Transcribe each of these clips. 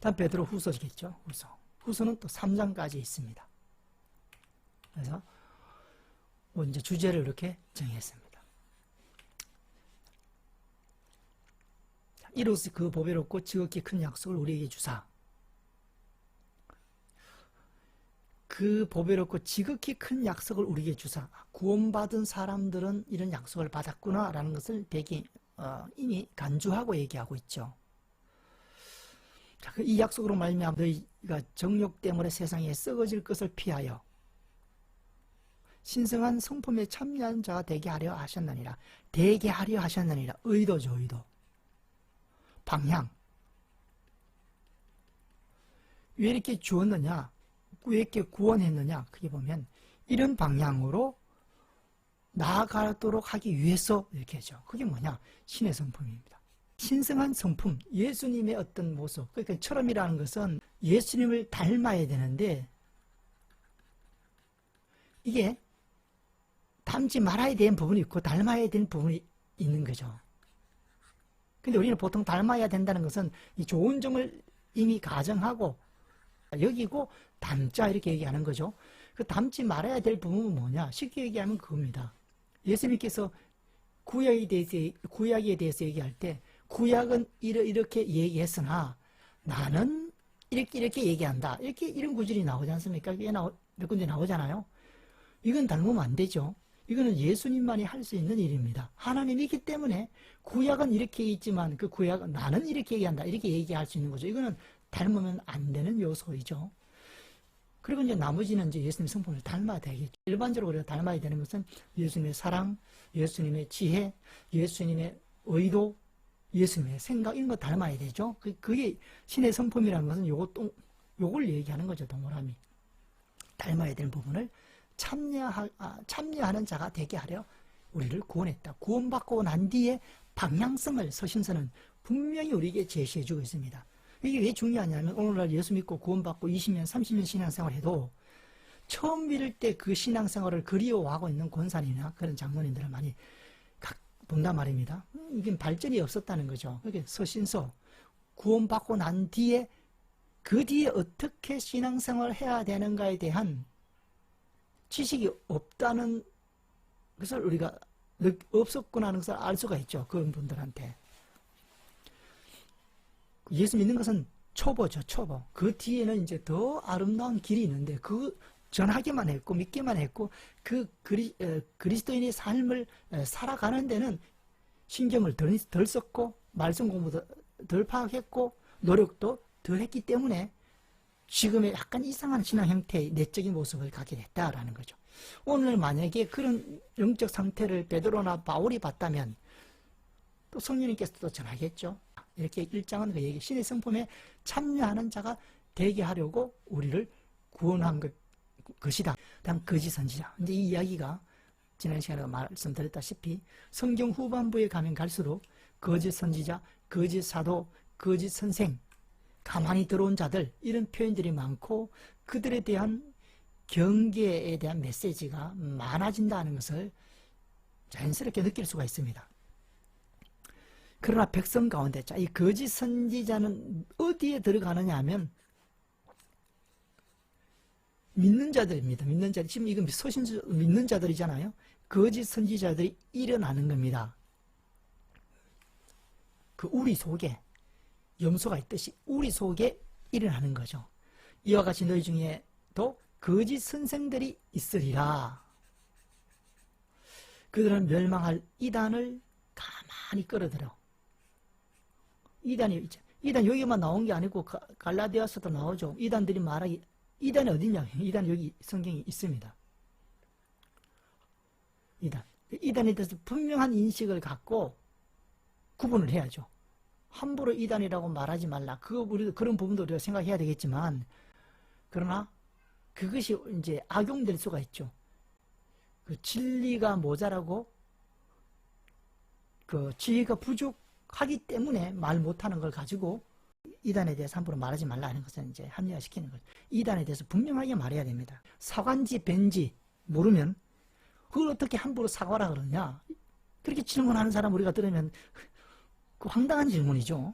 다음 베드로 후서겠죠. 후서는 또 3장까지 있습니다. 그래서 뭐 이제 주제를 이렇게 정했습니다. 이로써 그 보배롭고 지극히 큰 약속을 우리에게 주사. 그 보배롭고 지극히 큰 약속을 우리에게 주사. 구원받은 사람들은 이런 약속을 받았구나라는 것을 이미 간주하고 얘기하고 있죠. 자, 이 약속으로 말미암아 너희가 정욕 때문에 세상에 썩어질 것을 피하여 신성한 성품에 참여한 자가 되게 하려 하셨느니라. 되게 하려 하셨느니라. 의도죠, 의도. 방향. 왜 이렇게 주었느냐? 왜 이렇게 구원했느냐? 그게 보면 이런 방향으로 나아가도록 하기 위해서 이렇게 하죠. 그게 뭐냐? 신의 성품입니다. 신성한 성품, 예수님의 어떤 모습. 그러니까 처럼이라는 것은 예수님을 닮아야 되는데 이게 닮지 말아야 되는 부분이 있고 닮아야 되는 부분이 있는 거죠. 근데 우리는 보통 닮아야 된다는 것은 이 좋은 점을 이미 가정하고 여기고 닮자 이렇게 얘기하는 거죠. 그 닮지 말아야 될 부분은 뭐냐? 쉽게 얘기하면 그겁니다. 예수님께서 구약에 대해서 얘기할 때 구약은 이렇게 얘기했으나 나는 이렇게 얘기한다. 이런 구절이 나오지 않습니까? 몇 군데 나오잖아요. 이건 닮으면 안 되죠. 이거는 예수님만이 할 수 있는 일입니다. 하나님이기 때문에 구약은 이렇게 있지만 그 구약은 나는 이렇게 얘기한다. 이렇게 얘기할 수 있는 거죠. 이거는 닮으면 안 되는 요소이죠. 그리고 이제 나머지는 이제 예수님 성품을 닮아야 되겠죠. 일반적으로 우리가 닮아야 되는 것은 예수님의 사랑, 예수님의 지혜, 예수님의 의도, 예수님의 생각 이런 거 닮아야 되죠. 그게 신의 성품이라는 것은 요걸 얘기하는 거죠. 동그라미. 닮아야 되는 부분을 참여하는 자가 되게 하려 우리를 구원했다. 구원받고 난 뒤에 방향성을 서신서는 분명히 우리에게 제시해주고 있습니다. 이게 왜 중요하냐면 오늘날 예수 믿고 구원받고 20년, 30년 신앙생활을 해도 처음 믿을 때 그 신앙생활을 그리워하고 있는 권사님이나 그런 장로님들을 많이 본단 말입니다. 이게 발전이 없었다는 거죠. 그게 서신서, 구원받고 난 뒤에 그 뒤에 어떻게 신앙생활을 해야 되는가에 대한 지식이 없다는 것을 우리가 없었구나 하는 것을 알 수가 있죠. 그런 분들한테. 예수 믿는 것은 초보죠, 초보. 그 뒤에는 이제 더 아름다운 길이 있는데, 전하기만 했고, 믿기만 했고, 그리스도인의 삶을 살아가는 데는 신경을 덜 썼고, 말씀 공부도 덜 파악했고, 노력도 덜 했기 때문에 지금의 약간 이상한 신앙 형태의 내적인 모습을 갖게 됐다라는 거죠. 오늘 만약에 그런 영적 상태를 베드로나 바울이 봤다면 또 성령님께서도 전하겠죠. 이렇게 1장은 그 얘기, 신의 성품에 참여하는 자가 되게 하려고 우리를 구원한 것이다. 다음 거짓 선지자. 이제 이 이야기가 지난 시간에 말씀드렸다시피 성경 후반부에 가면 갈수록 거짓 선지자, 거짓 사도, 거짓 선생, 가만히 들어온 자들 이런 표현들이 많고 그들에 대한 경계에 대한 메시지가 많아진다는 것을 자연스럽게 느낄 수가 있습니다. 그러나 백성 가운데 이 거짓 선지자는 어디에 들어가느냐 하면 믿는 자들입니다. 믿는 자들. 지금 이건 서신서 믿는 자들이잖아요. 거짓 선지자들이 일어나는 겁니다. 그 우리 속에 염소가 있듯이 우리 속에 일어나는 거죠. 이와 같이 너희 중에도 거짓 선생들이 있으리라. 그들은 멸망할 이단을 가만히 끌어들여. 이단 여기만 나온 게 아니고 갈라디아서도 나오죠. 이단들이 말하기, 이단이 어디냐? 이단 여기 성경이 있습니다. 이단에 대해서 분명한 인식을 갖고 구분을 해야죠. 함부로 이단이라고 말하지 말라. 우리도 그런 부분도 우리가 생각해야 되겠지만, 그러나 그것이 이제 악용될 수가 있죠. 그 진리가 모자라고, 그 지혜가 부족하기 때문에 말 못하는 걸 가지고 이단에 대해서 함부로 말하지 말라 하는 것은 이제 합리화시키는 거죠. 이단에 대해서 분명하게 말해야 됩니다. 사과인지 벤지 모르면 그걸 어떻게 함부로 사과라 그러냐. 그렇게 질문하는 사람 우리가 들으면 그 황당한 질문이죠.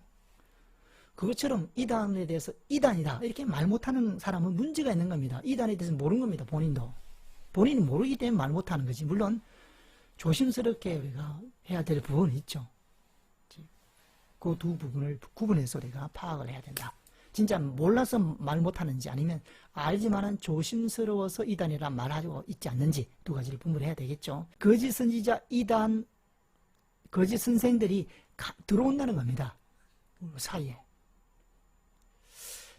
그것처럼 이단에 대해서 이단이다 이렇게 말 못하는 사람은 문제가 있는 겁니다. 이단에 대해서 모르는 겁니다. 본인은 모르기 때문에 말 못하는 거지. 물론 조심스럽게 우리가 해야 될 부분이 있죠. 그 두 부분을 구분해서 우리가 파악을 해야 된다. 진짜 몰라서 말 못하는지 아니면 알지만은 조심스러워서 이단이란 말하고 있지 않는지 두 가지를 분별해야 되겠죠. 거짓 선지자, 이단, 거짓 선생들이 들어온다는 겁니다. 사이에.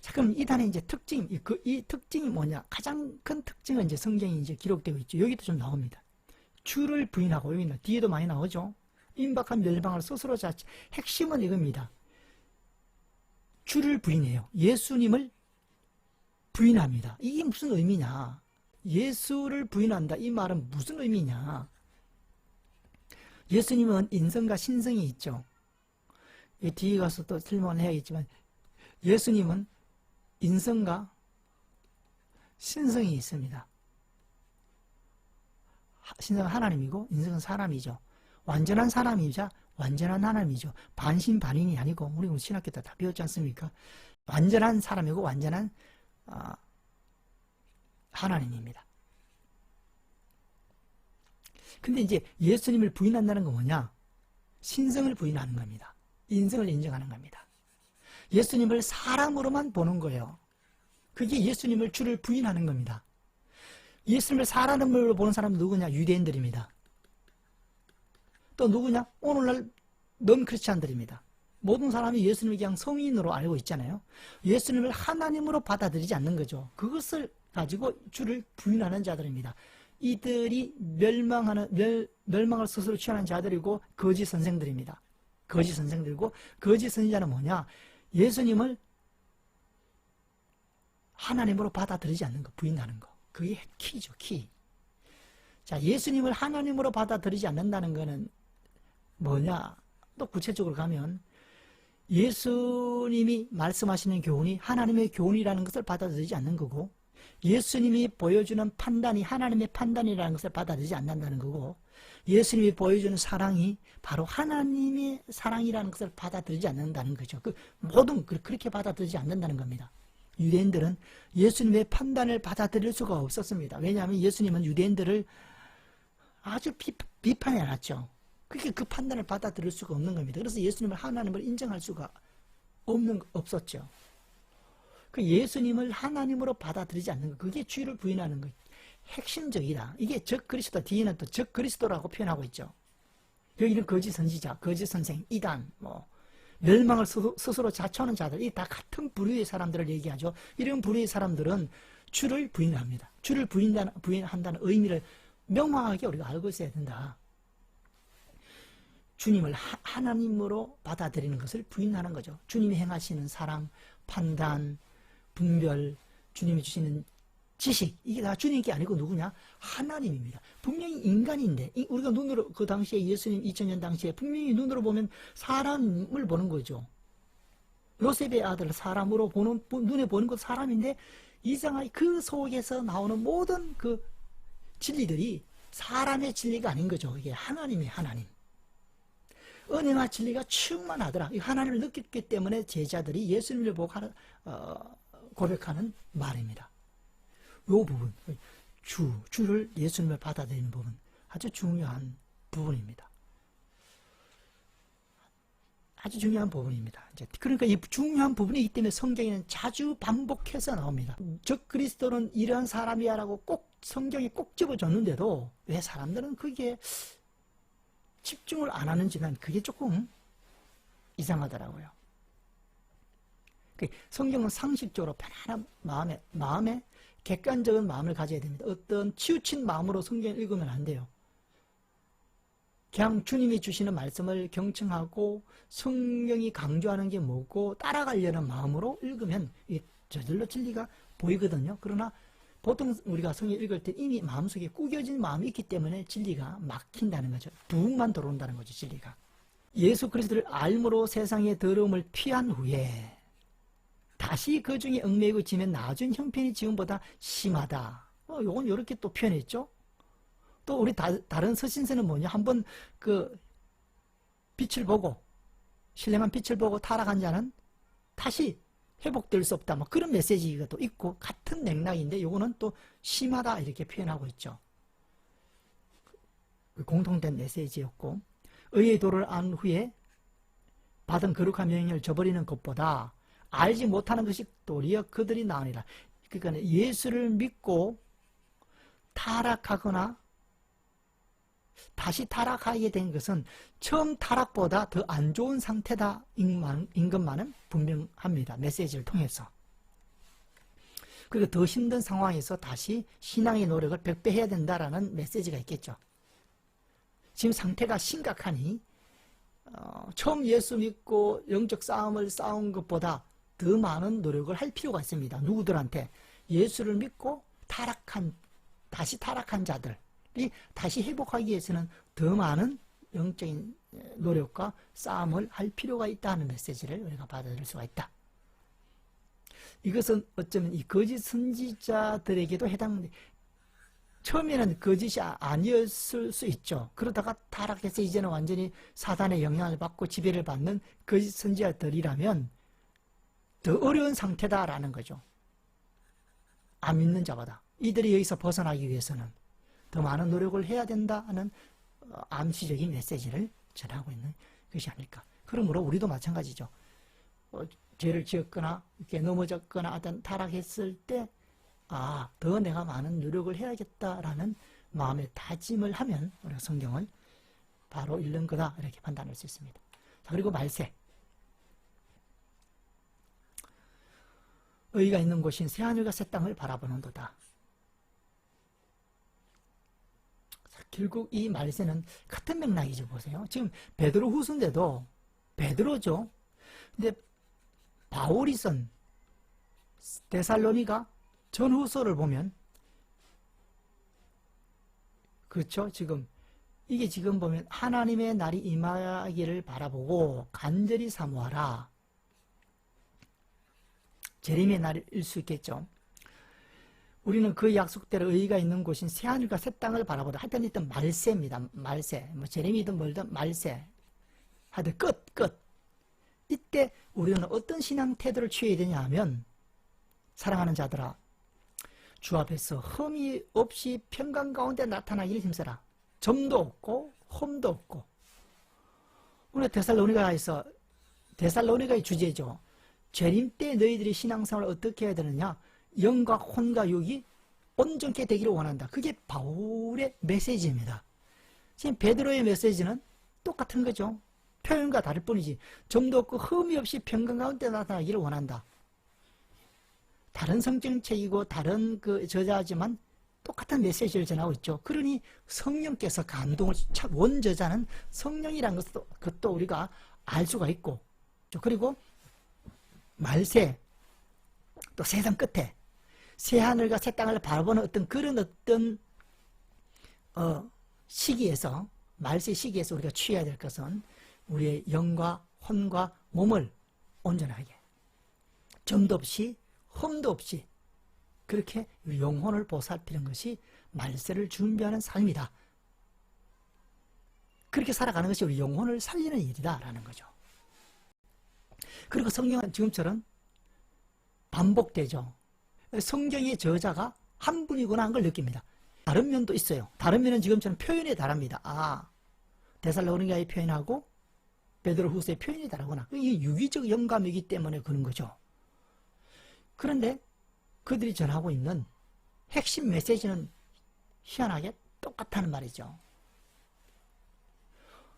자, 그럼 이단의 이제 특징, 이 특징이 뭐냐? 가장 큰 특징은 이제 성경이 이제 기록되고 있죠. 여기도 좀 나옵니다. 주를 부인하고, 여기 뒤에도 많이 나오죠. 임박한 멸망을 스스로 자체. 핵심은 이겁니다. 주를 부인해요. 예수님을 부인합니다. 이게 무슨 의미냐? 예수를 부인한다. 이 말은 무슨 의미냐? 예수님은 인성과 신성이 있죠. 뒤에 가서 또 설명을 해야겠지만 예수님은 인성과 신성이 있습니다. 신성은 하나님이고 인성은 사람이죠. 완전한 사람이자 완전한 하나님이죠. 반신반인이 아니고 우리 신학교 때 다 배웠지 않습니까? 완전한 사람이고 완전한 하나님입니다. 근데 이제 예수님을 부인한다는 건 뭐냐? 신성을 부인하는 겁니다. 인성을 인정하는 겁니다. 예수님을 사람으로만 보는 거예요. 그게 예수님을 주를 부인하는 겁니다. 예수님을 사람으로 보는 사람은 누구냐? 유대인들입니다. 또 누구냐? 오늘날 non 크리스찬들입니다. 모든 사람이 예수님을 그냥 성인으로 알고 있잖아요. 예수님을 하나님으로 받아들이지 않는 거죠. 그것을 가지고 주를 부인하는 자들입니다. 이들이 멸망을 스스로 취하는 자들이고 거짓 선생들입니다. 거짓 선생들이고 거짓 선지자는 뭐냐? 예수님을 하나님으로 받아들이지 않는 거, 부인하는 거. 그게 키죠, 키. 자, 예수님을 하나님으로 받아들이지 않는다는 거는 뭐냐? 또 구체적으로 가면 예수님이 말씀하시는 교훈이 하나님의 교훈이라는 것을 받아들이지 않는 거고, 예수님이 보여주는 판단이 하나님의 판단이라는 것을 받아들이지 않는다는 거고, 예수님이 보여주는 사랑이 바로 하나님의 사랑이라는 것을 받아들이지 않는다는 거죠. 모든 그렇게 받아들이지 않는다는 겁니다. 유대인들은 예수님의 판단을 받아들일 수가 없었습니다. 왜냐하면 예수님은 유대인들을 아주 비판해 놨죠. 그렇게 그 판단을 받아들일 수가 없는 겁니다. 그래서 예수님을 하나님을 인정할 수가 없었죠. 그 예수님을 하나님으로 받아들이지 않는 것, 그게 주를 부인하는 것, 핵심적이다. 이게 적그리스도, 뒤에는 또 적그리스도라고 표현하고 있죠. 여기는 거짓 선지자, 거짓 선생, 이단, 멸망을 스스로 자처하는 자들, 이 다 같은 부류의 사람들을 얘기하죠. 이런 부류의 사람들은 주를 부인합니다. 주를 부인한다는 의미를 명확하게 우리가 알고 있어야 된다. 주님을 하나님으로 받아들이는 것을 부인하는 거죠. 주님이 행하시는 사랑, 판단, 분별, 주님이 주시는 지식, 이게 다 주님께 아니고 누구냐? 하나님입니다. 분명히 인간인데, 우리가 눈으로, 그 당시에 예수님 2000년 당시에 분명히 눈으로 보면 사람을 보는 거죠. 요셉의 아들 사람으로 눈에 보는 것 사람인데, 이상하게 그 속에서 나오는 모든 그 진리들이 사람의 진리가 아닌 거죠. 이게 하나님의 하나님. 은혜와 진리가 충만하더라. 이 하나님을 느꼈기 때문에 제자들이 예수님을 보고 고백하는 말입니다. 이 부분, 주를 예수님을 받아들이는 부분, 아주 중요한 부분입니다. 아주 중요한 부분입니다. 그러니까 이 중요한 부분이기 때문에 성경에는 자주 반복해서 나옵니다. 적그리스도는 이러한 사람이야라고 꼭 성경에 꼭 집어줬는데도 왜 사람들은 그게 집중을 안 하는지 난 그게 조금 이상하더라고요. 성경은 상식적으로 편안한 마음에 객관적인 마음을 가져야 됩니다. 어떤 치우친 마음으로 성경을 읽으면 안 돼요. 그냥 주님이 주시는 말씀을 경청하고 성경이 강조하는 게 뭐고 따라가려는 마음으로 읽으면 저절로 진리가 보이거든요. 그러나 보통 우리가 성경 읽을 때 이미 마음속에 꾸겨진 마음이 있기 때문에 진리가 막힌다는 거죠. 부흥만 들어온다는 거죠, 진리가. 예수 그리스도를 알므로 세상의 더러움을 피한 후에 다시 그 중에 얽매이고 지면 나중 형편이 지금보다 심하다. 요건 이렇게 또 표현했죠. 또 우리 다른 서신서는 뭐냐? 한번 그 빛을 보고 신령한 빛을 보고 타락한 자는 다시 회복될 수 없다. 뭐 그런 메시지가 또 있고 같은 맥락인데 요거는 또 심하다 이렇게 표현하고 있죠. 공통된 메시지였고 의의 도를 안 후에 받은 거룩한 명령을 저버리는 것보다 알지 못하는 것이 도리어 그들이 나으니라. 그러니까 예수를 믿고 타락하거나 다시 타락하게 된 것은 처음 타락보다 더 안 좋은 상태다인 것만은 분명합니다. 메시지를 통해서. 그리고 더 힘든 상황에서 다시 신앙의 노력을 100배 해야 된다라는 메시지가 있겠죠. 지금 상태가 심각하니 처음 예수 믿고 영적 싸움을 싸운 것보다 더 많은 노력을 할 필요가 있습니다. 누구들한테? 예수를 믿고 다시 타락한 자들이 다시 회복하기 위해서는 더 많은 영적인 노력과 싸움을 할 필요가 있다는 메시지를 우리가 받아들일 수가 있다. 이것은 어쩌면 이 거짓 선지자들에게도 해당돼. 처음에는 거짓이 아니었을 수 있죠. 그러다가 타락해서 이제는 완전히 사단의 영향을 받고 지배를 받는 거짓 선지자들이라면 더 어려운 상태다라는 거죠. 안 믿는 자보다. 이들이 여기서 벗어나기 위해서는 더 많은 노력을 해야 된다는 암시적인 메시지를 전하고 있는 것이 아닐까. 그러므로 우리도 마찬가지죠. 죄를 지었거나 이렇게 넘어졌거나 어떤 타락했을 때 더 내가 많은 노력을 해야겠다라는 마음의 다짐을 하면 우리가 성경을 바로 읽는 거다 이렇게 판단할 수 있습니다. 자, 그리고 말세. 의가 있는 곳인 새하늘과 새 땅을 바라보는 도다. 결국 이 말세는 같은 맥락이죠. 보세요. 지금 베드로 후서인데도 베드로죠. 근데 바울이 쓴 데살로니가 전후서를 보면 그렇죠. 이게 지금 보면 하나님의 날이 임하기를 바라보고 간절히 사모하라. 재림의 날일 수 있겠죠. 우리는 그 약속대로 의의가 있는 곳인 새하늘과 새 땅을 바라보다 하여튼 일단 말세입니다. 말세. 뭐 재림이든 뭘든 말세. 하여튼 끝. 이때 우리는 어떤 신앙 태도를 취해야 되냐 하면 사랑하는 자들아 주 앞에서 흠이 없이 평강 가운데 나타나기를 힘써라. 점도 없고 흠도 없고. 우리 데살로니가에서 데살로니가의 주제죠. 재림 때 너희들이 신앙생활을 어떻게 해야 되느냐? 영과 혼과 육이 온전케 되기를 원한다. 그게 바울의 메시지입니다. 지금 베드로의 메시지는 똑같은 거죠. 표현과 다를 뿐이지. 점도 없고 흠이 없이 평강 가운데 나타나기를 원한다. 다른 성경책이고 다른 그 저자지만 똑같은 메시지를 전하고 있죠. 그러니 성령께서 감동을 원저자는 성령이라는 것도 우리가 알 수가 있고, 그리고 말세 또 세상 끝에 새 하늘과 새 땅을 바라보는 어떤 시기에서 말세 시기에서 우리가 취해야 될 것은 우리의 영과 혼과 몸을 온전하게 점도 없이 흠도 없이 그렇게 영혼을 보살피는 것이 말세를 준비하는 삶이다. 그렇게 살아가는 것이 우리 영혼을 살리는 일이다라는 거죠. 그리고 성경은 지금처럼 반복되죠. 성경의 저자가 한 분이구나 하는 걸 느낍니다. 다른 면도 있어요. 다른 면은 지금처럼 표현이 다릅니다. 데살로니가의 표현하고 베드로 후서의 표현이 다르구나. 이게 유기적 영감이기 때문에 그런 거죠. 그런데 그들이 전하고 있는 핵심 메시지는 희한하게 똑같다는 말이죠.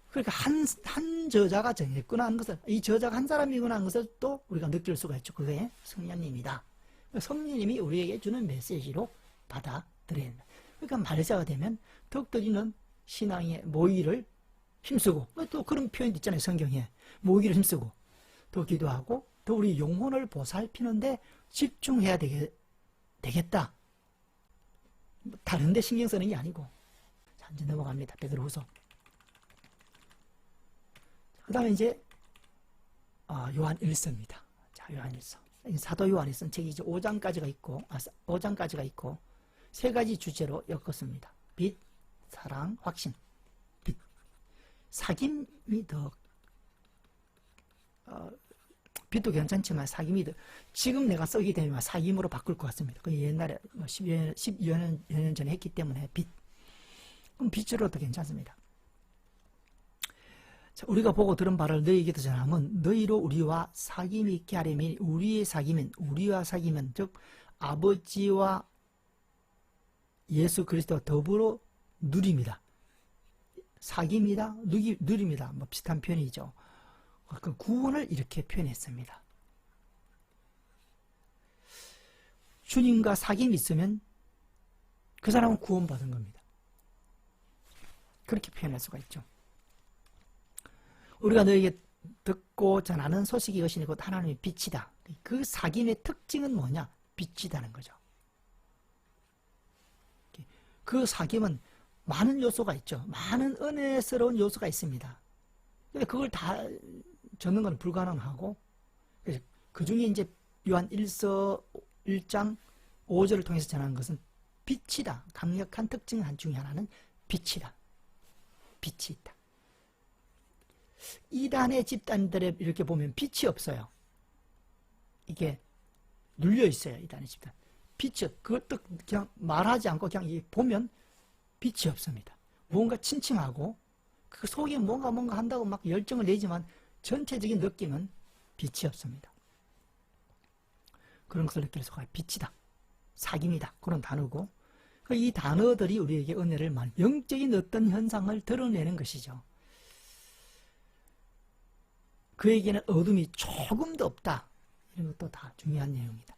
그러니까 한 저자가 정했구나 하는 것을, 이 저자가 한 사람이구나 하는 것을 또 우리가 느낄 수가 있죠. 그게 성령님이다. 성령님이 우리에게 주는 메시지로 받아들여야 된다. 그러니까 말세가 되면 더욱더 우리는 신앙의 모의를 힘쓰고, 또 그런 표현도 있잖아요. 성경에. 모의를 힘쓰고, 더 기도하고, 더 우리 영혼을 보살피는데 집중해야 되겠다. 다른 데 신경 쓰는 게 아니고. 자, 이제 넘어갑니다. 베드로후서. 그 다음에 이제 요한 1서입니다. 자, 요한 1서. 사도 요한이 쓴 책이 이제 5장까지가 있고 세 가지 주제로 엮었습니다. 빛, 사랑, 확신. 빛. 사귐이 더 빚도 괜찮지만 사귐이 지금 내가 쓰게 되면 사귐으로 바꿀 것 같습니다. 그 옛날에 뭐 10여 년 전에 했기 때문에 빚. 그럼 빚으로도 괜찮습니다. 자, 우리가 보고 들은 바를 너희에게도 전하면 너희로 우리와 사귐이 있게 하려면 우리의 사귐은 우리와 사귐은 즉 아버지와 예수 그리스도와 더불어 누립니다. 사귐이다, 누립니다. 뭐 비슷한 표현이죠. 그 구원을 이렇게 표현했습니다. 주님과 사귐이 있으면 그 사람은 구원받은 겁니다. 그렇게 표현할 수가 있죠. 우리가 너에게 듣고 전하는 소식이 이것이니 곧 하나님의 빛이다. 그 사귐의 특징은 뭐냐? 빛이다는 거죠. 그 사귐은 많은 요소가 있죠. 많은 은혜스러운 요소가 있습니다. 그걸 다 적는 건 불가능하고, 그 중에 이제 요한 1장 5절을 통해서 전하는 것은 빛이다. 강력한 특징 중에 하나는 빛이다. 빛이 있다. 이단의 집단들에 이렇게 보면 빛이 없어요. 이게 눌려 있어요. 이단의 집단. 빛이, 그것도 그냥 말하지 않고 그냥 보면 빛이 없습니다. 뭔가 침침하고 그 속에 뭔가 한다고 막 열정을 내지만 전체적인 느낌은 빛이 없습니다. 그런 것을 느낄 수가 빛이다. 사귐이다. 그런 단어고, 이 단어들이 우리에게 은혜를 영적인 어떤 현상을 드러내는 것이죠. 그에게는 어둠이 조금도 없다. 이런 것도 다 중요한 내용이다.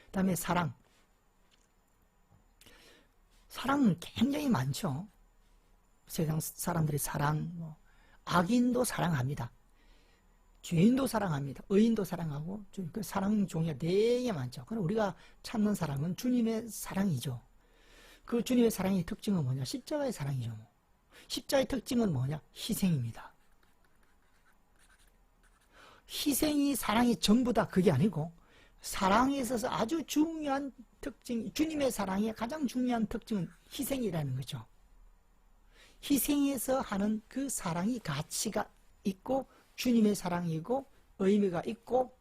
그 다음에 사랑. 사랑은 굉장히 많죠. 세상 사람들이 악인도 사랑합니다. 죄인도 사랑합니다. 의인도 사랑하고, 그 사랑 종류가 되게 많죠. 그럼 우리가 찾는 사랑은 주님의 사랑이죠. 그 주님의 사랑의 특징은 뭐냐? 십자가의 사랑이죠. 십자가의 특징은 뭐냐? 희생입니다. 희생이 사랑이 전부다, 그게 아니고 사랑에 있어서 아주 중요한 특징, 주님의 사랑의 가장 중요한 특징은 희생이라는 거죠. 희생에서 하는 그 사랑이 가치가 있고 주님의 사랑이고 의미가 있고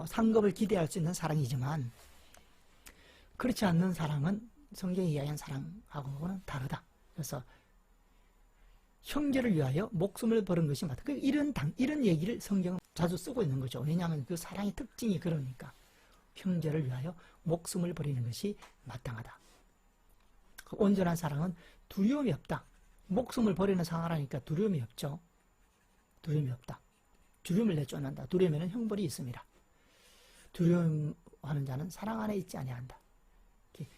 상급을 기대할 수 있는 사랑이지만, 그렇지 않는 사랑은 성경이 이야기한 사랑하고는 다르다. 그래서 형제를 위하여 목숨을 버린 것이 맞다. 이런 얘기를 성경은 자주 쓰고 있는 거죠. 왜냐하면 그 사랑의 특징이 그러니까. 형제를 위하여 목숨을 버리는 것이 마땅하다. 그 온전한 사랑은 두려움이 없다. 목숨을 버리는 상황이니까 두려움이 없죠. 두려움이 없다. 두려움을 내쫓는다. 두려움에는 형벌이 있습니다. 두려움하는 자는 사랑 안에 있지 아니한다.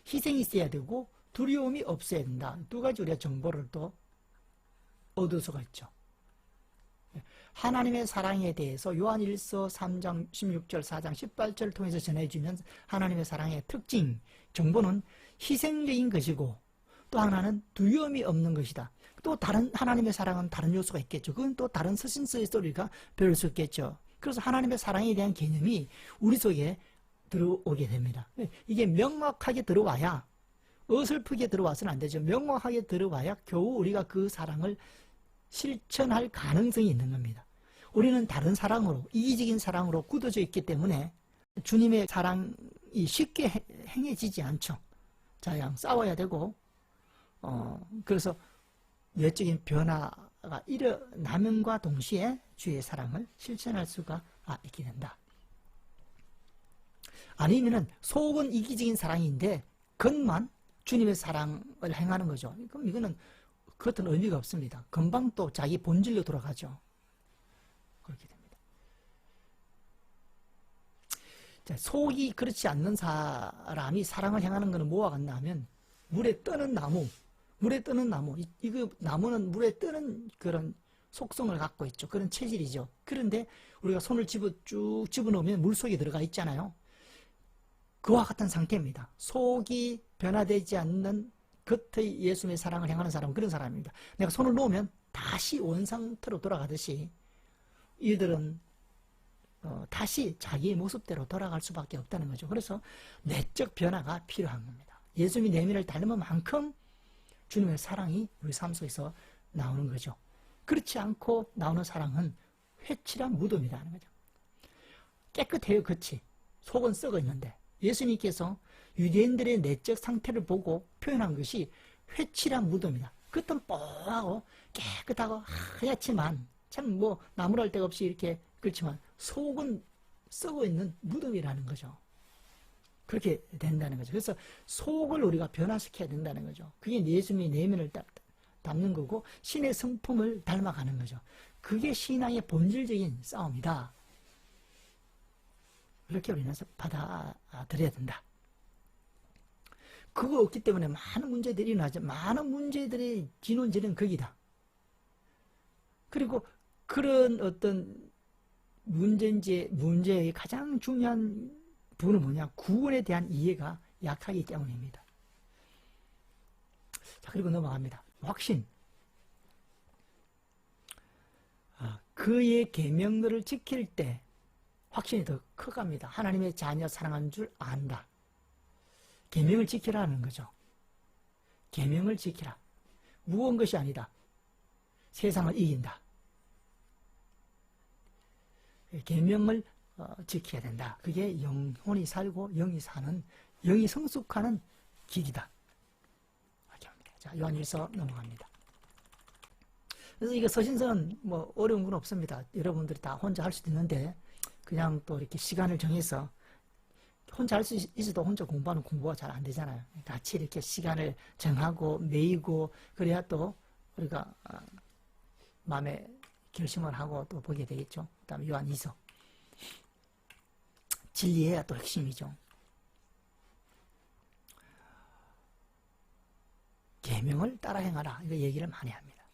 희생이 있어야 되고 두려움이 없어야 된다. 두 가지 우리가 정보를 또 얻을 수가 있죠. 하나님의 사랑에 대해서 요한일서 3장 16절, 4장 18절을 통해서 전해주면 하나님의 사랑의 특징, 정보는 희생적인 것이고, 또 하나는 두려움이 없는 것이다. 또 다른 하나님의 사랑은 다른 요소가 있겠죠. 그건 또 다른 서신서에서 우리가 배울 수 있겠죠. 그래서 하나님의 사랑에 대한 개념이 우리 속에 들어오게 됩니다. 이게 명확하게 들어와야, 어설프게 들어와서는 안 되죠. 명확하게 들어와야 겨우 우리가 그 사랑을 실천할 가능성이 있는 겁니다. 우리는 다른 사랑으로, 이기적인 사랑으로 굳어져 있기 때문에 주님의 사랑이 쉽게 행해지지 않죠. 자양 싸워야 되고, 그래서 내적인 변화가 일어남과 동시에 주의 사랑을 실천할 수가 있게 된다. 아니면은 속은 이기적인 사랑인데 겉만 주님의 사랑을 행하는 거죠. 그럼 이거는 그것은 의미가 없습니다. 금방 또 자기 본질로 돌아가죠. 그렇게 됩니다. 자, 속이 그렇지 않는 사람이 사랑을 행하는 것은 뭐와 같나 하면 물에 뜨는 나무, 이거 나무는 물에 뜨는 그런 속성을 갖고 있죠. 그런 체질이죠. 그런데 우리가 손을 쭉 집어넣으면 물속에 들어가 있잖아요. 그와 같은 상태입니다. 속이 변화되지 않는 겉의 예수님의 사랑을 행하는 사람은 그런 사람입니다. 내가 손을 놓으면 다시 원상태로 돌아가듯이 이들은 다시 자기의 모습대로 돌아갈 수밖에 없다는 거죠. 그래서 내적 변화가 필요한 겁니다. 예수님의 내면을 닮은 만큼 주님의 사랑이 우리 삶 속에서 나오는 거죠. 그렇지 않고 나오는 사랑은 회칠한 무덤이라는 거죠. 깨끗해요. 그치? 속은 썩어 있는데 예수님께서 유대인들의 내적 상태를 보고 표현한 것이 회칠한 무덤이다. 겉은 뽀하고 깨끗하고 하얗지만 참 뭐 나무랄 데가 없이 이렇게 그렇지만 속은 썩어 있는 무덤이라는 거죠. 그렇게 된다는 거죠. 그래서 속을 우리가 변화시켜야 된다는 거죠. 그게 예수님의 내면을 담는 거고 신의 성품을 닮아가는 거죠. 그게 신앙의 본질적인 싸움이다. 그렇게 우리는 받아들여야 된다. 그거 없기 때문에 많은 문제들이 일어나죠. 많은 문제들의 진원지는 거기다. 그리고 그런 어떤 문제의 가장 중요한 부분은 뭐냐? 구원에 대한 이해가 약하기 때문입니다. 자, 그리고 넘어갑니다. 확신. 그의 계명들을 지킬 때 확신이 더 커갑니다. 하나님의 자녀 사랑하는 줄 안다. 계명을 지키라는 거죠. 계명을 지키라. 무거운 것이 아니다. 세상을 이긴다. 계명을 지켜야 된다. 그게 영혼이 살고 영이 사는, 영이 성숙하는 길이다. 자, 요한일서 넘어갑니다. 그래서 이거 서신서는 뭐 어려운 건 없습니다. 여러분들이 다 혼자 할 수도 있는데 그냥 또 이렇게 시간을 정해서 혼자 할 수 있어도 혼자 공부하는 공부가 잘 안 되잖아요. 같이 이렇게 시간을 정하고 매이고 그래야 또 우리가 마음에 결심을 하고 또 보게 되겠죠. 그 다음에 요한 2서. 진리해야 또 핵심이죠. 계명을 따라 행하라. 이거 얘기를 많이 합니다.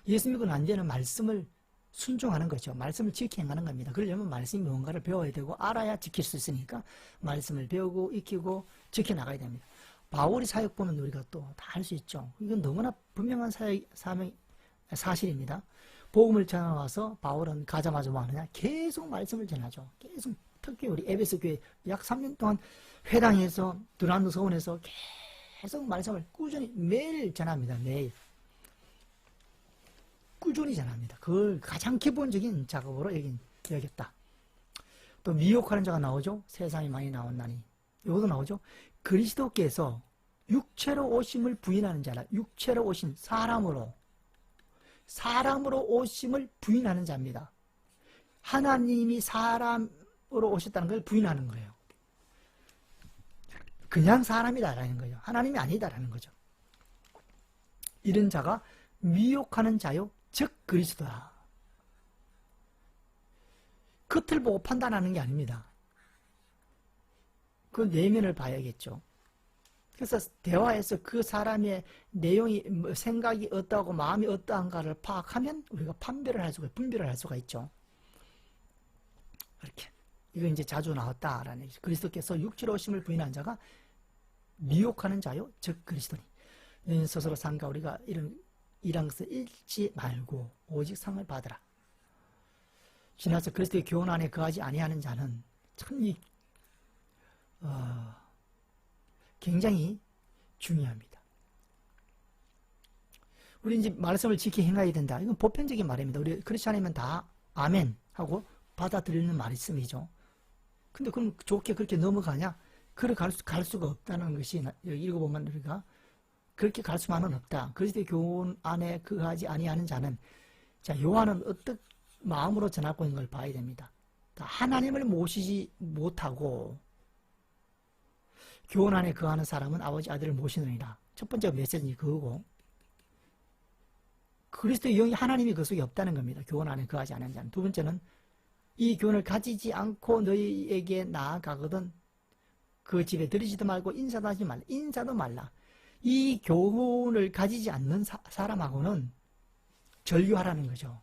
예수 믿고 난 뒤에는 말씀을 순종하는 거죠. 말씀을 지켜 행하는 겁니다. 그러려면 말씀이 뭔가를 배워야 되고 알아야 지킬 수 있으니까 말씀을 배우고 익히고 지켜나가야 됩니다. 바울의 사역 보면 우리가 또 다 할 수 있죠. 이건 너무나 분명한 사실입니다. 복음을 전해와서 바울은 가자마자 뭐 하느냐? 계속 말씀을 전하죠. 계속. 특히 우리 에베소 교회 약 3년 동안 회당에서 두란노 서원에서 계속 말씀을 꾸준히 매일 전합니다. 매일. 꾸준히 전합니다. 그걸 가장 기본적인 작업으로 여겼다. 또 미혹하는 자가 나오죠. 세상이 많이 나온다니. 이것도 나오죠. 그리스도께서 육체로 오심을 부인하는 자라. 육체로 오신 사람으로 오심을 부인하는 자입니다. 하나님이 사람으로 오셨다는 걸 부인하는 거예요. 그냥 사람이다라는 거예요. 하나님이 아니다라는 거죠. 이런 자가 미혹하는 자요, 즉 그리스도다. 겉을 보고 판단하는 게 아닙니다. 그 내면을 봐야겠죠. 그래서 대화에서 그 사람의 내용이, 생각이 어떠하고 마음이 어떠한가를 파악하면 우리가 분별을 할 수가 있죠. 그렇게. 이거 이제 자주 나왔다라는 얘기죠. 그리스도께서 육체로 오심을 부인한 자가 미혹하는 자요, 즉 그리스도니. 스스로 상가 우리가 이런 것을 잃지 말고 오직 상을 받으라. 지나서 그리스도의 교훈 안에 거하지 아니하는 자는 참 굉장히 중요합니다. 우리 이제 말씀을 지켜 행해야 된다. 이건 보편적인 말입니다. 우리 크리스찬이면 다 아멘 하고 받아들이는 말씀이죠. 근데 그럼 좋게 그렇게 넘어가냐? 그래 갈 수가 없다는 것이 여기 읽어보면 우리가 그렇게 갈 수만은 없다. 그리스도의 교훈 안에 거하지 아니하는 자는, 자, 요한은 어떤 마음으로 전하고 있는 걸 봐야 됩니다. 하나님을 모시지 못하고 교훈 안에 거하는 사람은 아버지 아들을 모시느니라. 첫 번째 메시지는 그거고, 그리스도의 영이 하나님이 그 속에 없다는 겁니다. 교훈 안에 거하지 않은 자는. 두 번째는 이 교훈을 가지지 않고 너희에게 나아가거든 그 집에 들이지도 말고 인사도 하지 말라. 인사도 말라. 이 교훈을 가지지 않는 사람하고는 절교하라는 거죠.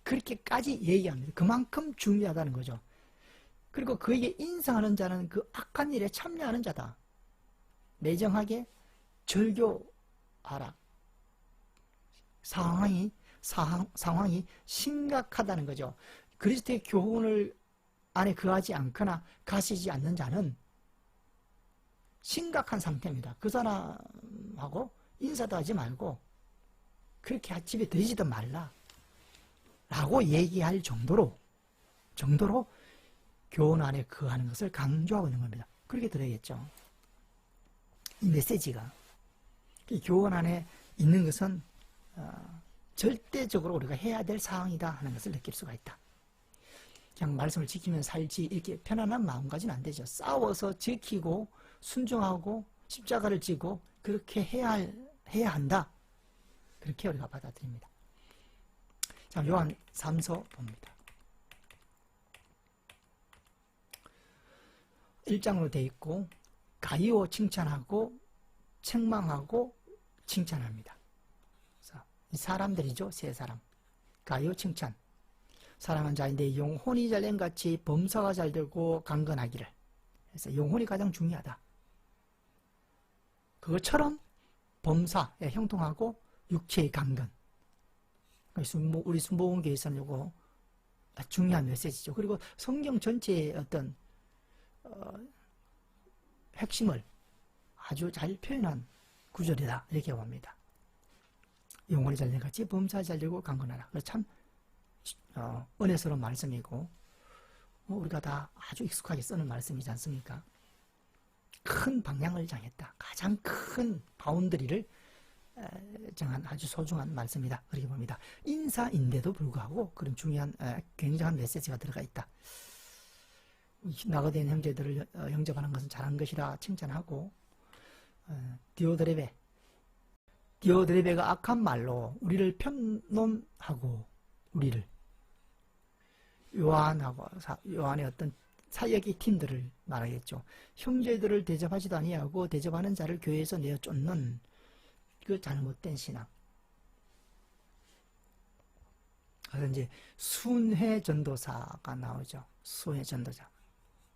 그렇게까지 얘기합니다. 그만큼 중요하다는 거죠. 그리고 그에게 인상하는 자는 그 악한 일에 참여하는 자다. 매정하게 절교하라. 상황이 심각하다는 거죠. 그리스도의 교훈을 안에 거하지 않거나 가시지 않는 자는 심각한 상태입니다. 그 사람하고 인사도 하지 말고 그렇게 집에 들이지도 말라 라고 얘기할 정도로 교훈 안에 거하는 것을 강조하고 있는 겁니다. 그렇게 들어야겠죠. 이 메시지가. 이 교훈 안에 있는 것은 절대적으로 우리가 해야 될 사항이다 하는 것을 느낄 수가 있다. 그냥 말씀을 지키면 살지 이렇게 편안한 마음까지는 안 되죠. 싸워서 지키고 순종하고 십자가를 지고 그렇게 해야 한다. 그렇게 우리가 받아들입니다. 자, 요한 3서 봅니다. 1장으로 되어 있고 가이오 칭찬하고 책망하고 칭찬합니다. 이 사람들이죠. 세 사람. 가이오 칭찬. 사랑하는 자인데 영혼이 잘된 같이 범사가 잘되고 강건하기를. 그래서 영혼이 가장 중요하다. 그것처럼 범사에 형통하고 육체의 강건. 우리 순복음교회에서는 이거 중요한 메시지죠. 그리고 성경 전체의 어떤 핵심을 아주 잘 표현한 구절이다. 이렇게 봅니다. 영혼이 잘된 같이 범사가 잘되고 강건하라. 참 은혜스러운 말씀이고 우리가 다 아주 익숙하게 쓰는 말씀이지 않습니까? 큰 방향을 정했다. 가장 큰 바운더리를 정한 아주 소중한 말씀이다. 그렇게 봅니다. 인사인데도 불구하고 그런 중요한 굉장한 메시지가 들어가 있다. 낙오된 형제들을 영접하는 것은 잘한 것이라 칭찬하고 디오드레베가 악한 말로 우리를 편놈하고 우리를 요한의 어떤 사역의 팀들을 말하겠죠. 형제들을 대접하지도 아니하고 대접하는 자를 교회에서 내어 쫓는 그 잘못된 신앙. 그래서 이제 순회 전도사가 나오죠. 순회 전도자.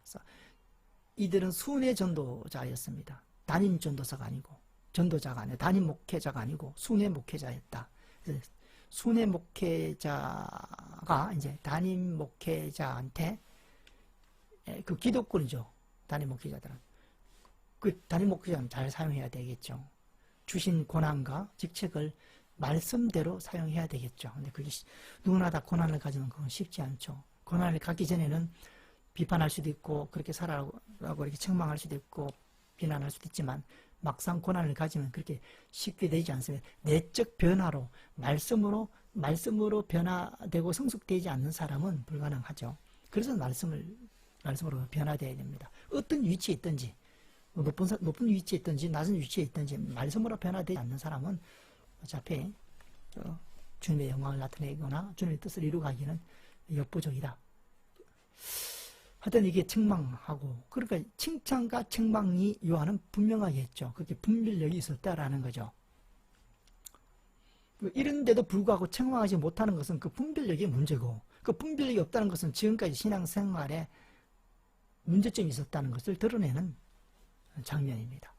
그래서 이들은 순회 전도자였습니다. 담임 전도사가 아니고 전도자가 아니고 담임 목회자가 아니고 순회 목회자였다. 그래서 순회 목회자가 이제 담임 목회자한테 그 기독권이죠. 담임 목회자들은. 그 담임 목회자는 잘 사용해야 되겠죠. 주신 권한과 직책을 말씀대로 사용해야 되겠죠. 근데 그게 누구나 다 권한을 가지면 그건 쉽지 않죠. 권한을 갖기 전에는 비판할 수도 있고 그렇게 살아라고 이렇게 책망할 수도 있고 비난할 수도 있지만 막상 권한을 가지면 그렇게 쉽게 되지 않습니다. 내적 변화로 말씀으로 변화되고 성숙되지 않는 사람은 불가능하죠. 그래서 말씀으로 변화되어야 됩니다. 어떤 위치에 있든지 높은 위치에 있든지 낮은 위치에 있든지 말씀으로 변화되지 않는 사람은 어차피 주님의 영광을 나타내거나 주님의 뜻을 이루가기는 역부족이다. 하여튼 이게 책망하고 그러니까 칭찬과 책망이 요한은 분명하게 했죠. 그렇게 분별력이 있었다라는 거죠. 이런데도 불구하고 책망하지 못하는 것은 그 분별력의 문제고 그 분별력이 없다는 것은 지금까지 신앙생활에 문제점이 있었다는 것을 드러내는 장면입니다.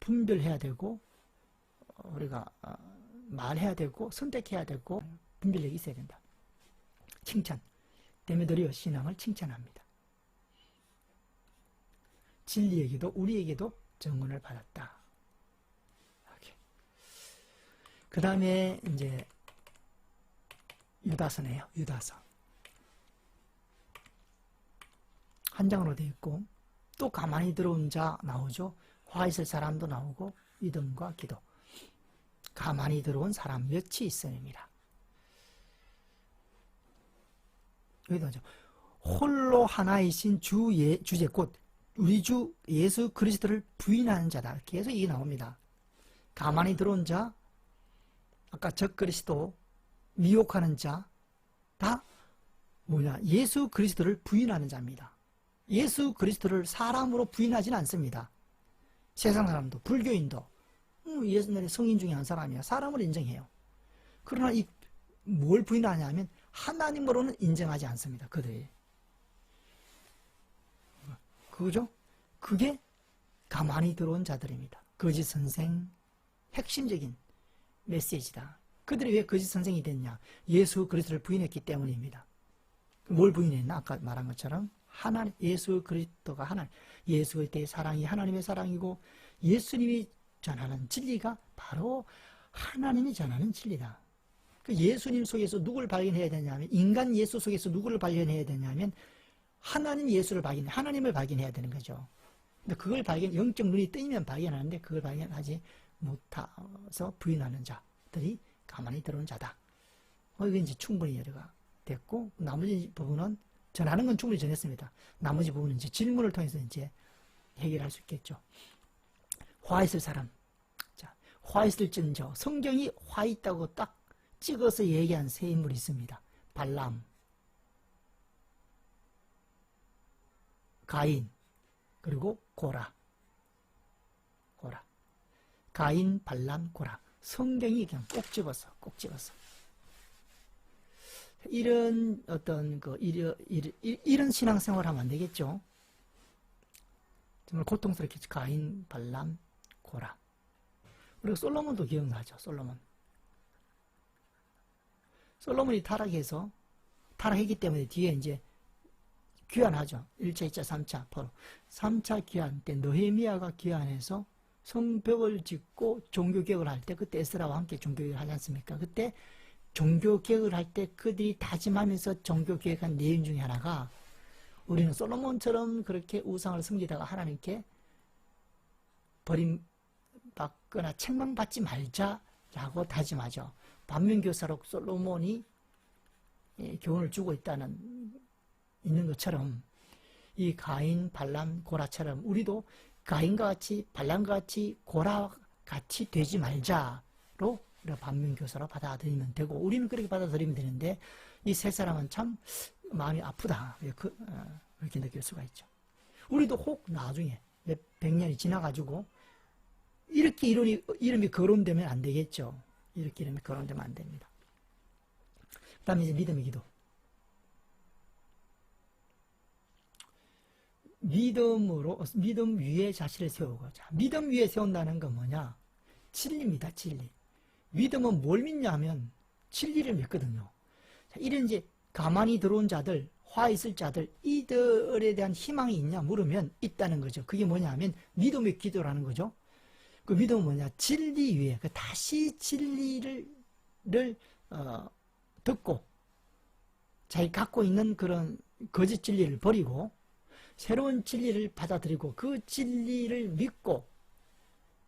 분별해야 되고 우리가 말해야 되고 선택해야 되고 분별력이 있어야 된다. 칭찬. 데메드리오 신앙을 칭찬합니다. 진리에게도 우리에게도 증언을 받았다. 그 다음에 이제 유다서네요. 유다서. 한 장으로 되어 있고 또 가만히 들어온 자 나오죠. 화 있을 사람도 나오고 믿음과 기도. 가만히 들어온 사람 몇이 있음이라. 여기도 하죠. 홀로 하나이신 주제 곧 우리 주 예수 그리스도를 부인하는 자다. 계속 이게 나옵니다. 가만히 들어온 자, 아까 적 그리스도, 미혹하는 자, 다 뭐냐? 예수 그리스도를 부인하는 자입니다. 예수 그리스도를 사람으로 부인하지는 않습니다. 세상 사람도, 불교인도, 예수님의 성인 중에 한 사람이야. 사람을 인정해요. 그러나 뭘 부인하냐면 하나님으로는 인정하지 않습니다. 그들이. 그거죠? 그게 가만히 들어온 자들입니다. 거짓 선생, 핵심적인 메시지다. 그들이 왜 거짓 선생이 됐냐? 예수 그리스도를 부인했기 때문입니다. 뭘 부인했나? 아까 말한 것처럼 하나님, 예수 그리스도가 하나님, 예수 그리스도의 사랑이 하나님의 사랑이고 예수님이 전하는 진리가 바로 하나님이 전하는 진리다. 그 예수님 속에서 누구를 발견해야 되냐면 인간 예수 속에서 누구를 발견해야 되냐면 하나님 예수를 하나님을 발견해야 되는 거죠. 근데 그걸 영적 눈이 뜨이면 발견하는데 그걸 발견하지 못해서 부인하는 자들이 가만히 들어온 자다. 이거 이제 충분히 이해가 됐고, 나머지 부분은 전하는 건 충분히 전했습니다. 나머지 부분은 이제 질문을 통해서 이제 해결할 수 있겠죠. 화 있을 사람. 자, 화 있을진저. 성경이 화 있다고 딱 찍어서 얘기한 세 인물이 있습니다. 발람, 가인, 그리고 고라. 가인, 발람, 고라. 성경이 그냥 꼭 집었어. 이런 이런 신앙생활 하면 안 되겠죠. 정말 고통스럽겠죠. 가인, 발람, 고라. 그리고 솔로몬도 기억나죠. 솔로몬이 타락했기 때문에 뒤에 이제 귀환하죠. 1차, 2차, 3차, 바로 3차 귀환 때 느헤미야가 귀환해서 성벽을 짓고 종교개혁을 할 때, 그때 에스라와 함께 종교개혁을 하지 않습니까? 그때 종교개혁을 할 때 그들이 다짐하면서 종교개혁한 내용 중에 하나가, 우리는 솔로몬처럼 그렇게 우상을 섬기다가 하나님께 버림받거나 책망받지 말자라고 다짐하죠. 반면교사로 솔로몬이 교훈을 주고 있는 것처럼, 이 가인, 발람, 고라처럼 우리도 가인과 같이, 발람과 같이, 고라와 같이 되지 말자로 우리가 반면교사로 받아들이면 되고, 우리는 그렇게 받아들이면 되는데, 이 세 사람은 참 마음이 아프다, 그렇게 느낄 수가 있죠. 우리도 혹 나중에 몇 백 년이 지나가지고 이렇게 이름이 거론되면 안 되겠죠. 이렇게 이름이 거론되면 안 됩니다. 그 다음에 이제 믿음의 기도. 믿음 위에 자신을 세우고. 자, 믿음 위에 세운다는 건 뭐냐? 진리입니다, 진리. 믿음은 뭘 믿냐 하면 진리를 믿거든요. 자, 이런 이제 가만히 들어온 자들, 화 있을 자들, 이들에 대한 희망이 있냐 물으면 있다는 거죠. 그게 뭐냐 하면 믿음의 기도라는 거죠. 그 믿음은 뭐냐? 진리 위에, 다시 진리를 듣고, 자기 갖고 있는 그런 거짓 진리를 버리고, 새로운 진리를 받아들이고 그 진리를 믿고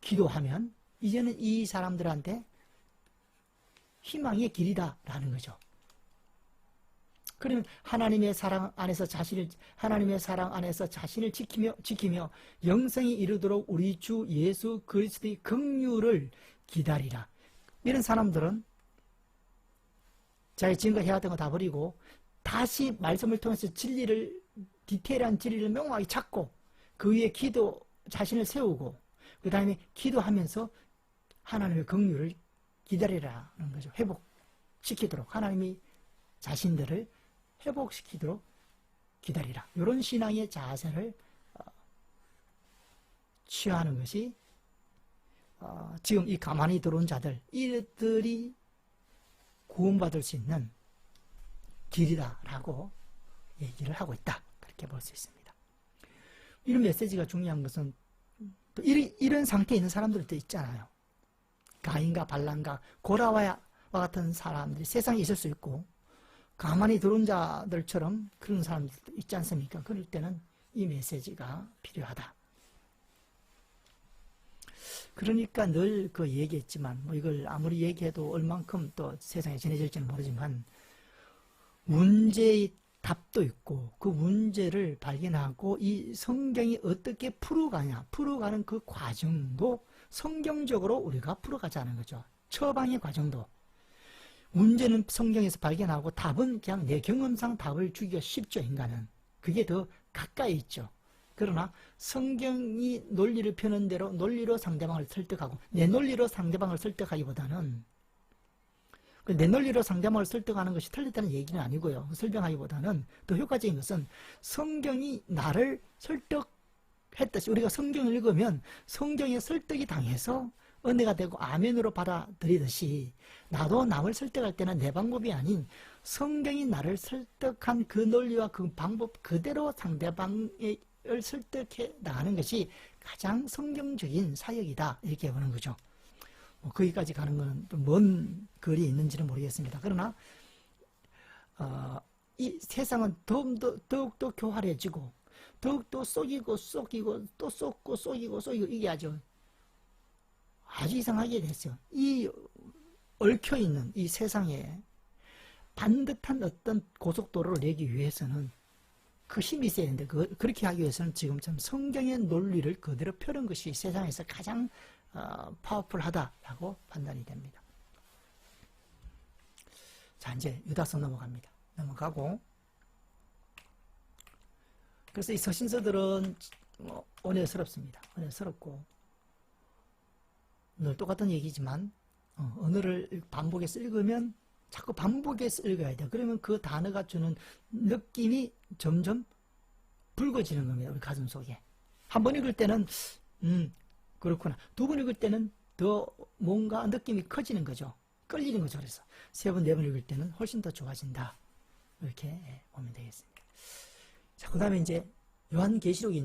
기도하면 이제는 이 사람들한테 희망의 길이다라는 거죠. 그러면 하나님의 사랑 안에서 자신을 지키며 영생에 이르도록 우리 주 예수 그리스도의 긍휼을 기다리라. 이런 사람들은 자기 지금까지 해왔던 거 다 버리고 다시 말씀을 통해서 디테일한 진리를 명확히 찾고 그 위에 자신을 세우고 그 다음에 기도하면서 하나님의 긍휼을 기다리라는 거죠. 회복시키도록, 하나님이 자신들을 회복시키도록 기다리라. 이런 신앙의 자세를 취하는 것이 지금 이 가만히 들어온 자들, 이들이 구원받을 수 있는 길이다라고 얘기를 하고 있다. 그렇게 볼 수 있습니다. 이런 메시지가 중요한 것은 또 이런 상태에 있는 사람들도 있잖아요. 가인과 발람과 고라와 같은 사람들이 세상에 있을 수 있고, 가만히 들어온 자들처럼 그런 사람들도 있지 않습니까? 그럴 때는 이 메시지가 필요하다. 그러니까 늘 얘기했지만, 이걸 아무리 얘기해도 얼만큼 또 세상에 전해질지는 모르지만, 문제의 답도 있고 그 문제를 발견하고 이 성경이 어떻게 풀어가는 그 과정도 성경적으로 우리가 풀어가자는 거죠. 처방의 과정도. 문제는 성경에서 발견하고 답은 그냥 내 경험상 답을 주기가 쉽죠, 인간은. 그게 더 가까이 있죠. 그러나 성경이 논리를 펴는 대로 논리로 상대방을 설득하고, 내 논리로 상대방을 설득하기보다는, 내 논리로 상대방을 설득하는 것이 틀렸다는 얘기는 아니고요. 설명하기보다는 더 효과적인 것은 성경이 나를 설득했듯이, 우리가 성경을 읽으면 성경에 설득이 당해서 은혜가 되고 아멘으로 받아들이듯이, 나도 남을 설득할 때는 내 방법이 아닌 성경이 나를 설득한 그 논리와 그 방법 그대로 상대방을 설득해 나가는 것이 가장 성경적인 사역이다, 이렇게 보는 거죠. 거기까지 가는 건 좀 먼 거리에 있는지는 모르겠습니다. 그러나 이 세상은 더욱더 교활해지고, 더욱더 속이고, 또 속고, 속이고, 이게 아주 이상하게 됐어요. 이 얽혀있는 이 세상에 반듯한 어떤 고속도로를 내기 위해서는 그 힘이 있어야 되는데, 그렇게 하기 위해서는 지금처럼 성경의 논리를 그대로 펴는 것이 세상에서 가장 파워풀하다라고 판단이 됩니다. 자, 이제 유다서 넘어가고, 그래서 이 서신서들은 은혜스럽습니다. 은혜스럽고, 늘 똑같은 얘기지만 언어를 반복해서 읽으면 자꾸 반복해서 읽어야 돼요. 그러면 그 단어가 주는 느낌이 점점 붉어지는 겁니다. 우리 가슴 속에. 한 번 읽을 때는 그렇구나. 두 번 읽을 때는 더 뭔가 느낌이 커지는 거죠. 끌리는 거죠. 그래서 세 번, 네 번 읽을 때는 훨씬 더 좋아진다. 이렇게 보면 되겠습니다. 자, 그 다음에 이제 요한계시록이